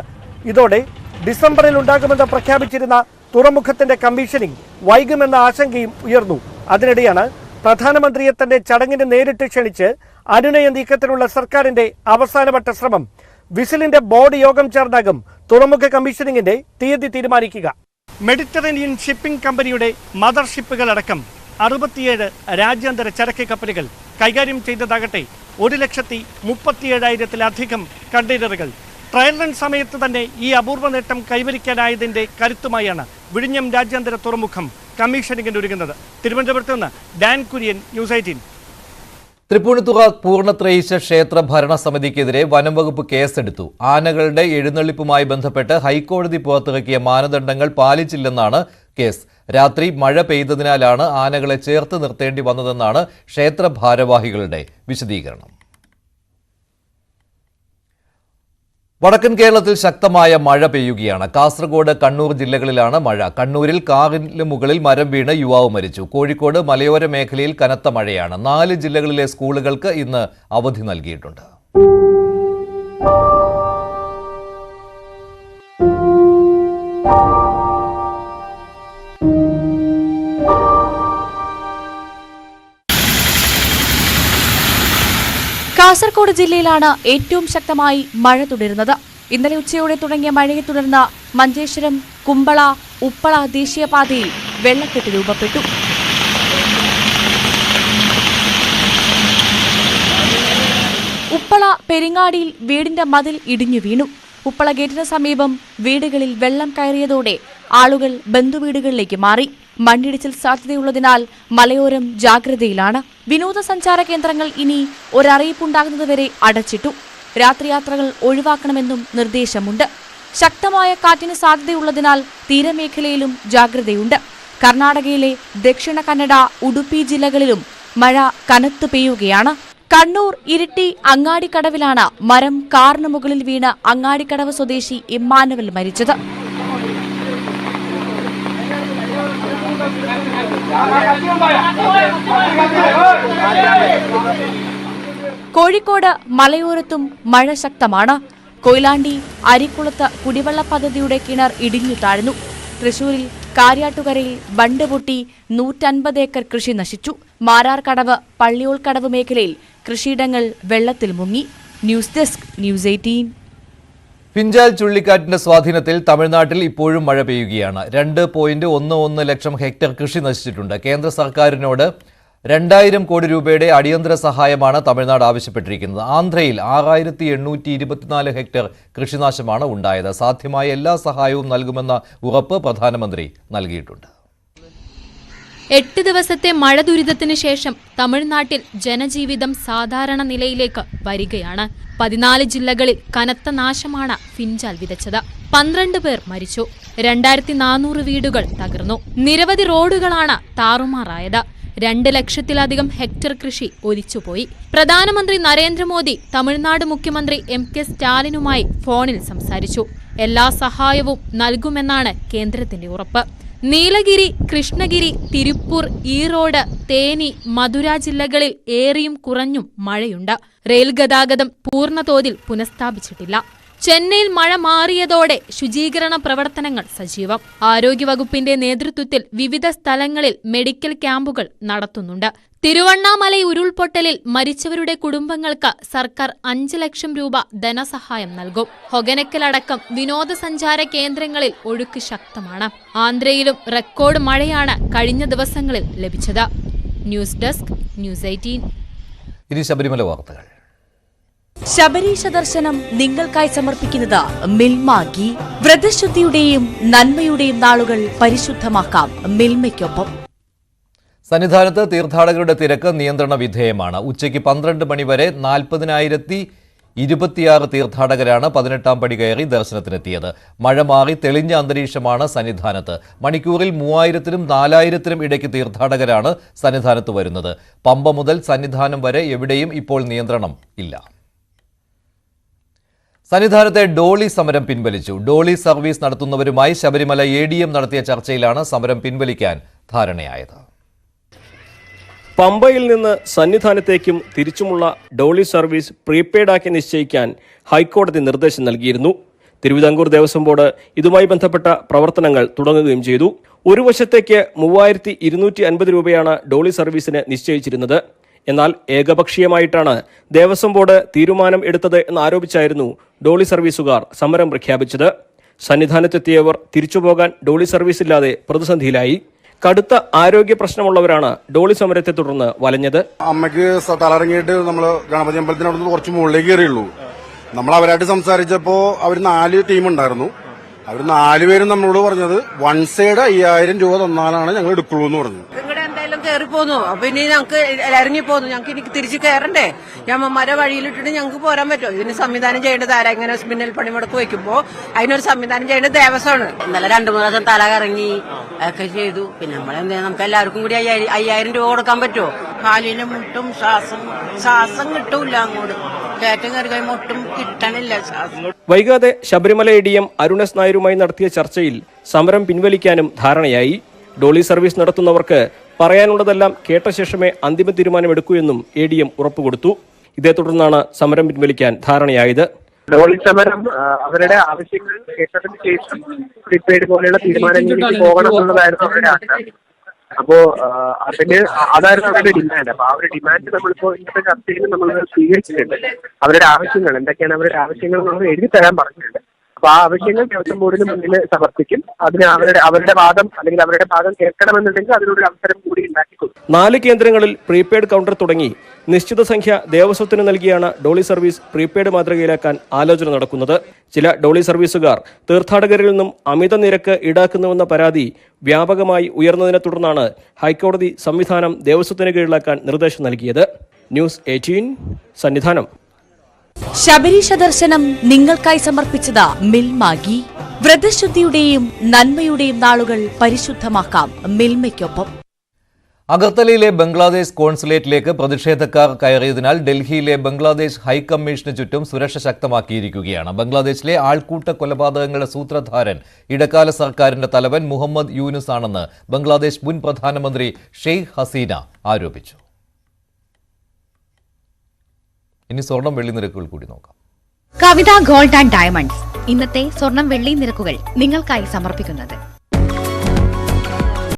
ഇതോടെ ഡിസംബറിൽ ഉണ്ടാകുമെന്ന് പ്രഖ്യാപിച്ചിരുന്ന തുറമുഖത്തിന്റെ കമ്മീഷനിംഗ് വൈകുമെന്ന ആശങ്കയും ഉയർന്നു. അതിനിടെയാണ് പ്രധാനമന്ത്രിയെ തന്നെ ചടങ്ങിന് നേരിട്ട് ക്ഷണിച്ച് അനുനയ നീക്കത്തിനുള്ള സർക്കാരിന്റെ അവസാനവട്ട ശ്രമം. വിസിലിന്റെ ബോർഡ് യോഗം ചേർന്നാകും തുറമുഖ കമ്മീഷനിങ്ങിന്റെ തീയതി തീരുമാനിക്കുക. മെഡിറ്ററേനിയൻ ഷിപ്പിംഗ് കമ്പനിയുടെ മദർഷിപ്പുകളടക്കം 67 രാജ്യാന്തര ചരക്ക് കപ്പലുകൾ കൈകാര്യം ചെയ്തതാകട്ടെ 1,37,000-ത്തിലധികം കണ്ടെയ്നറുകൾ. ട്രയൽ റൺ സമയത്ത് തന്നെ ഈ അപൂർവ നേട്ടം കൈവരിക്കാനായതിന്റെ കരുത്തുമായാണ് വിഴിഞ്ഞം രാജ്യാന്തര തുറമുഖം കമ്മീഷനിങ്ങിന് ഒരുങ്ങുന്നത്. തിരുവനന്തപുരത്ത് നിന്ന് ഡാൻ കുര്യൻ, ന്യൂസ് 18. തൃപ്പൂണിത്തുറ പൂർണ്ണത്രയീശ ക്ഷേത്ര ഭരണസമിതിക്കെതിരെ വനംവകുപ്പ് കേസെടുത്തു. ആനകളുടെ എഴുന്നള്ളിപ്പുമായി ബന്ധപ്പെട്ട് ഹൈക്കോടതി പുറത്തിറക്കിയ മാനദണ്ഡങ്ങൾ പാലിച്ചില്ലെന്നാണ് കേസ്. രാത്രി മഴ പെയ്തതിനാലാണ് ആനകളെ ചേർത്ത് നിർത്തേണ്ടി വന്നതെന്നാണ് ക്ഷേത്ര ഭാരവാഹികളുടെ വിശദീകരണം. വടക്കൻ കേരളത്തിൽ ശക്തമായ മഴ പെയ്യുകയാണ്. കാസർഗോഡ്, കണ്ണൂർ ജില്ലകളിലാണ് മഴ. കണ്ണൂരിൽ കാറിന് മുകളിൽ മരം വീണ് യുവാവ് മരിച്ചു. കോഴിക്കോട് മലയോര മേഖലയിൽ കനത്ത മഴയാണ്. 4 ജില്ലകളിലെ സ്കൂളുകൾക്ക് ഇന്ന് അവധി നൽകിയിട്ടുണ്ട്. കാസർഗോഡ് ജില്ലയിലാണ് ഏറ്റവും ശക്തമായി മഴ തുടരുന്നത്. ഇന്നലെ ഉച്ചയോടെ തുടങ്ങിയ മഴയെ തുടർന്ന് മഞ്ചേശ്വരം, കുമ്പള, ഉപ്പള ദേശീയപാതയിൽ വെള്ളക്കെട്ട് രൂപപ്പെട്ടു. ഉപ്പള പെരിങ്ങാടിയിൽ വീടിന്റെ മതിൽ ഇടിഞ്ഞു വീണു. ഉപ്പള ഗേറ്റിന് സമീപം വീടുകളിൽ വെള്ളം കയറിയതോടെ ആളുകൾ ബന്ധുവീടുകളിലേക്ക് മാറി. മണ്ണിടിച്ചിൽ സാധ്യതയുള്ളതിനാൽ മലയോരം ജാഗ്രതയിലാണ്. വിനോദസഞ്ചാര കേന്ദ്രങ്ങൾ ഇനി ഒരറിയിപ്പുണ്ടാകുന്നതുവരെ അടച്ചിട്ടു. രാത്രിയാത്രകൾ ഒഴിവാക്കണമെന്നും നിർദ്ദേശമുണ്ട്. ശക്തമായ കാറ്റിന് സാധ്യതയുള്ളതിനാൽ തീരമേഖലയിലും ജാഗ്രതയുണ്ട്. കർണാടകയിലെ ദക്ഷിണ കന്നഡ, ഉടുപ്പി ജില്ലകളിലും മഴ കനത്തു പെയ്യുകയാണ്. കണ്ണൂർ ഇരിട്ടി അങ്ങാടിക്കടവിലാണ് മരം കാറിന് മുകളിൽ വീണ് അങ്ങാടിക്കടവ് സ്വദേശി ഇമ്മാനുവൽ മരിച്ചത്. കോഴിക്കോട് മലയോരത്തും മഴ ശക്തമാണ്. കൊയിലാണ്ടി അരിക്കുളത്ത് കുടിവെള്ള പദ്ധതിയുടെ കിണർ ഇടിഞ്ഞു താഴ്ന്നു. തൃശൂരിൽ കാര്യാട്ടുകരയിൽ ബണ്ട് പൊട്ടി 150 ഏക്കർ കൃഷി നശിച്ചു. മാരാർകടവ്, പള്ളിയോൾക്കടവ് മേഖലയിൽ കൃഷിയിടങ്ങൾ വെള്ളത്തിൽ മുങ്ങി. News desk, news 18. ഫിഞ്ചാൽ ചുഴലിക്കാറ്റിന്റെ സ്വാധീനത്തിൽ തമിഴ്നാട്ടിൽ ഇപ്പോഴും മഴ പെയ്യുകയാണ്. 2.11 ലക്ഷം ഹെക്ടർ കൃഷി നശിച്ചിട്ടുണ്ട്. കേന്ദ്ര സർക്കാരിനോട് 2000 കോടി രൂപയുടെ അടിയന്തര സഹായമാണ് തമിഴ്നാട് ആവശ്യപ്പെട്ടിരിക്കുന്നത്. ആന്ധ്രയിൽ 6824 ഹെക്ടർ കൃഷിനാശമാണ് ഉണ്ടായത്. സാധ്യമായ എല്ലാ സഹായവും നൽകുമെന്ന ഉറപ്പ് പ്രധാനമന്ത്രി നൽകിയിട്ടുണ്ട്. 8 ദിവസത്തെ മഴ ദുരിതത്തിന് ശേഷം തമിഴ്നാട്ടിൽ ജനജീവിതം സാധാരണ നിലയിലേക്ക് വരികയാണ്. 14 ജില്ലകളിൽ കനത്ത നാശമാണ് ഫിഞ്ചാൽ വിതച്ചത്. 12 പേർ മരിച്ചു. 2400 വീടുകൾ തകർന്നു. നിരവധി റോഡുകളാണ് താറുമാറായത്. 2 ലക്ഷത്തിലധികം ഹെക്ടർ കൃഷി ഒലിച്ചുപോയി. പ്രധാനമന്ത്രി നരേന്ദ്രമോദി തമിഴ്നാട് മുഖ്യമന്ത്രി MK സ്റ്റാലിനുമായി ഫോണിൽ സംസാരിച്ചു. എല്ലാ സഹായവും നൽകുമെന്നാണ് കേന്ദ്രത്തിന്റെ ഉറപ്പ്. നീലഗിരി, കൃഷ്ണഗിരി, തിരുപ്പൂർ, ഈറോഡ്, തേനി, മധുര ജില്ലകളിൽ ഏറിയും കുറഞ്ഞും മഴയുണ്ട്. റെയിൽ ഗതാഗതം പൂർണ്ണതോതിൽ പുനഃസ്ഥാപിച്ചിട്ടില്ല. ചെന്നൈയിൽ മഴ മാറിയതോടെ ശുചീകരണ പ്രവർത്തനങ്ങൾ സജീവം. ആരോഗ്യവകുപ്പിന്റെ നേതൃത്വത്തിൽ വിവിധ സ്ഥലങ്ങളിൽ മെഡിക്കൽ ക്യാമ്പുകൾ നടത്തുന്നുണ്ട്. തിരുവണ്ണാമലൈ ഉരുൾപൊട്ടലിൽ മരിച്ചവരുടെ കുടുംബങ്ങൾക്ക് സർക്കാർ 5 ലക്ഷം രൂപ ധനസഹായം നൽകും. ഹൊഗനക്കലടക്കം വിനോദസഞ്ചാര കേന്ദ്രങ്ങളിൽ ഒഴുക്ക് ശക്തമാണ്. ആന്ധ്രയിലും റെക്കോർഡ് മഴയാണ് കഴിഞ്ഞ ദിവസങ്ങളിൽ ലഭിച്ചത്. News desk, news 18. ഇനി ശബരിമല വാർത്തകൾ. ശബരീശ ദർശനം നിങ്ങൾക്കായി സമർപ്പിക്കുന്നത് മിൽമ ഗീ. വ്രതശുദ്ധിയുടെയും നന്മയുടെയും നാളുകൾ പരിശുദ്ധമാക്കാം മിൽമയ്ക്കൊപ്പം. സന്നിധാനത്ത് തീർത്ഥാടകരുടെ തിരക്ക് നിയന്ത്രണ വിധേയമാണ്. ഉച്ചയ്ക്ക് 12 മണി വരെ 40,026 തീർത്ഥാടകരാണ് 18ാം പടി കയറി ദർശനത്തിനെത്തിയത്. മഴ മാറി തെളിഞ്ഞ അന്തരീക്ഷമാണ് സന്നിധാനത്ത്. മണിക്കൂറിൽ 3000-നും 4000-നും ഇടയ്ക്ക് തീർത്ഥാടകരാണ് സന്നിധാനത്ത് വരുന്നത്. പമ്പ മുതൽ സന്നിധാനം വരെ എവിടെയും ഇപ്പോൾ നിയന്ത്രണം ഇല്ല. സന്നിധാനത്തെ ഡോളി സമരം പിൻവലിച്ചു. ഡോളി സർവീസ് നടത്തുന്നവരുമായി ശബരിമല ADM നടത്തിയ ചർച്ചയിലാണ് സമരം പിൻവലിക്കാൻ ധാരണയായത്. പമ്പയിൽ നിന്ന് സന്നിധാനത്തേക്കും തിരിച്ചുമുള്ള ഡോളി സർവീസ് പ്രീപെയ്ഡാക്കി നിശ്ചയിക്കാൻ ഹൈക്കോടതി നിർദ്ദേശം നൽകിയിരുന്നു. തിരുവിതാംകൂർ ദേവസ്വം ബോർഡ് ഇതുമായി ബന്ധപ്പെട്ട പ്രവർത്തനങ്ങൾ തുടങ്ങുകയും ചെയ്തു. ഒരു വശത്തേക്ക് 3250 രൂപയാണ് ഡോളി സർവീസിന് നിശ്ചയിച്ചിരുന്നത്. എന്നാൽ ഏകപക്ഷീയമായിട്ടാണ് ദേവസ്വം ബോർഡ് തീരുമാനം എടുത്തത് എന്നാരോപിച്ചായിരുന്നു ഡോളി സർവീസുകാർ സമരം പ്രഖ്യാപിച്ചത്. സന്നിധാനത്തെത്തിയവർ തിരിച്ചുപോകാൻ ഡോളി സർവീസില്ലാതെ പ്രതിസന്ധിയിലായി. കടുത്ത ആരോഗ്യ പ്രശ്നമുള്ളവരാണ് ഡോളി സമരത്തെ തുടർന്ന് വലഞ്ഞത്. അമ്മയ്ക്ക് തലറങ്ങിയിട്ട് നമ്മൾ ഗണപതി അമ്പലത്തിനടുത്ത് കുറച്ച് മുകളിലേക്ക് കയറിയുള്ളൂ. നമ്മൾ അവരായിട്ട് സംസാരിച്ചപ്പോൾ അവർ 4 ടീം ഉണ്ടായിരുന്നു. അവർ 4 പേരും നമ്മളോട് പറഞ്ഞത് 1 സൈഡ് 5000 രൂപ തന്നാലാണ് ഞങ്ങൾ എടുക്കുള്ളൂ എന്ന് പറഞ്ഞു. എന്തായാലും കയറി പോന്നു. അപ്പൊ ഇനി ഞങ്ങൾക്ക് ഇറങ്ങിപ്പോന്നു. ഞങ്ങൾക്ക് ഇനി തിരിച്ച് കയറണ്ടേ? അമ്മമാരെ വഴിയിലിട്ടിട്ട് ഞങ്ങൾക്ക് പോരാൻ പറ്റുമോ? ഇതിന് സംവിധാനം ചെയ്യേണ്ടത് ആരാ? ഇങ്ങനെ മിന്നൽ പണിമുടക്ക് വയ്ക്കുമ്പോ അതിനൊരു സംവിധാനം ചെയ്യേണ്ടത് ദേവസ്വമാണ്. ഇന്നലെ 2-3 ദിവസം തല കറങ്ങി ഒക്കെ ചെയ്തു. പിന്നെ നമ്മളെന്താ, നമുക്ക് എല്ലാവർക്കും കൂടി 5000 രൂപ കൊടുക്കാൻ പറ്റുമോ? കാലിന് മുട്ടും ശ്വാസം കിട്ടൂല. അങ്ങോട്ട് കയറ്റം കയറി കഴിയുമ്പോൾ ഒട്ടും കിട്ടണില്ല ശ്വാസം. വൈകാതെ ശബരിമല ADM അരുൺ എസ് നായരുമായി നടത്തിയ ചർച്ചയിൽ സമരം പിൻവലിക്കാനും ധാരണയായി. ഡോളി സർവീസ് നടത്തുന്നവർക്ക് പറയാനുള്ളതെല്ലാം കേട്ട ശേഷമേ അന്തിമ തീരുമാനമെടുക്കൂ എന്നും ADM ഉറപ്പുകൊടുത്തു. ഇതേ തുടർന്നാണ് സമരം പിൻവലിക്കാൻ ധാരണയായത്. ഡോളി സമരം അവരുടെ ആവശ്യങ്ങൾ കേട്ടതിന് ശേഷം പ്രീപെയ്ഡ് പോലെയുള്ള തീരുമാനങ്ങളിലേക്ക് പോകണം എന്നുള്ളതായിരുന്നു അവരുടെ ആഗ്രഹം. അപ്പോ അതായിരുന്നു അവരുടെ ഡിമാൻഡ്. അപ്പൊ ആ ഒരു ഡിമാൻഡ് നമ്മളിപ്പോ ഇന്നത്തെ ചർച്ചയിൽ നമ്മൾ സ്വീകരിച്ചിട്ടുണ്ട്. അവരുടെ ആവശ്യങ്ങൾ എന്തൊക്കെയാണ്, അവരുടെ ആവശ്യങ്ങൾ നമ്മൾ എഴുതി തരാൻ പറഞ്ഞിട്ടുണ്ട്. അപ്പൊ ആ ആവശ്യങ്ങൾ ദേവസ്വം ബോർഡിന് മുന്നിൽ സമർപ്പിക്കും. അതിന് അവരുടെ വാദം അല്ലെങ്കിൽ അവരുടെ ഭാഗം കേൾക്കണമെന്നുണ്ടെങ്കിൽ അതിനൊരു അവസരം കൂടി ഉണ്ടാക്കിക്കൊടുക്കും. 4 കേന്ദ്രങ്ങളിൽ പ്രീപെയ്ഡ് കൗണ്ടർ തുടങ്ങി നിശ്ചിത സംഖ്യ ദേവസ്വത്തിന് നൽകിയാണ് ഡോളി സർവീസ് പ്രീപെയ്ഡ് മാതൃകയിലാക്കാൻ ആലോചന നടക്കുന്നത്. ചില ഡോളി സർവീസുകാർ തീർത്ഥാടകരിൽ നിന്നും അമിത നിരക്ക് ഈടാക്കുന്നുവെന്ന പരാതി വ്യാപകമായി ഉയർന്നതിനെ തുടർന്നാണ് ഹൈക്കോടതി സംവിധാനം ദേവസ്വത്തിന് കീഴിലാക്കാൻ നിർദ്ദേശം നൽകിയത്. ന്യൂസ് 18 സന്നിധാനം. ശബരീശ ദർശനം നിങ്ങൾക്കായി സമർപ്പിച്ചത് മിൽമ ഗീ. വ്രതശുദ്ധിയുടെയും നന്മയുടെയും നാളുകൾ പരിശുദ്ധമാക്കാം മിൽമയ്ക്കൊപ്പം. അഗർത്തലയിലെ ബംഗ്ലാദേശ് കോൺസുലേറ്റിലേക്ക് പ്രതിഷേധക്കാർ കയറിയതിനാൽ ഡൽഹിയിലെ ബംഗ്ലാദേശ് ഹൈക്കമ്മീഷന് ചുറ്റും സുരക്ഷ ശക്തമാക്കിയിരിക്കുകയാണ്. ബംഗ്ലാദേശിലെ ആൾക്കൂട്ട കൊലപാതകങ്ങളുടെ സൂത്രധാരൻ ഇടക്കാല സർക്കാരിന്റെ തലവൻ മുഹമ്മദ് യൂനുസ് ആണെന്ന് ബംഗ്ലാദേശ് മുൻ പ്രധാനമന്ത്രി ഷെയ്ഖ് ഹസീന ആരോപിച്ചു. ഇനി സ്വർണം വെള്ളി നിരക്കുകൾ കൂടി നോക്കാം. കവിത ഗോൾഡ് ആൻഡ് ഡയമണ്ട്സ് ഇന്നത്തെ സ്വർണം വെള്ളി നിരക്കുകൾ നിങ്ങൾക്കായി സമർപ്പിക്കുന്നത്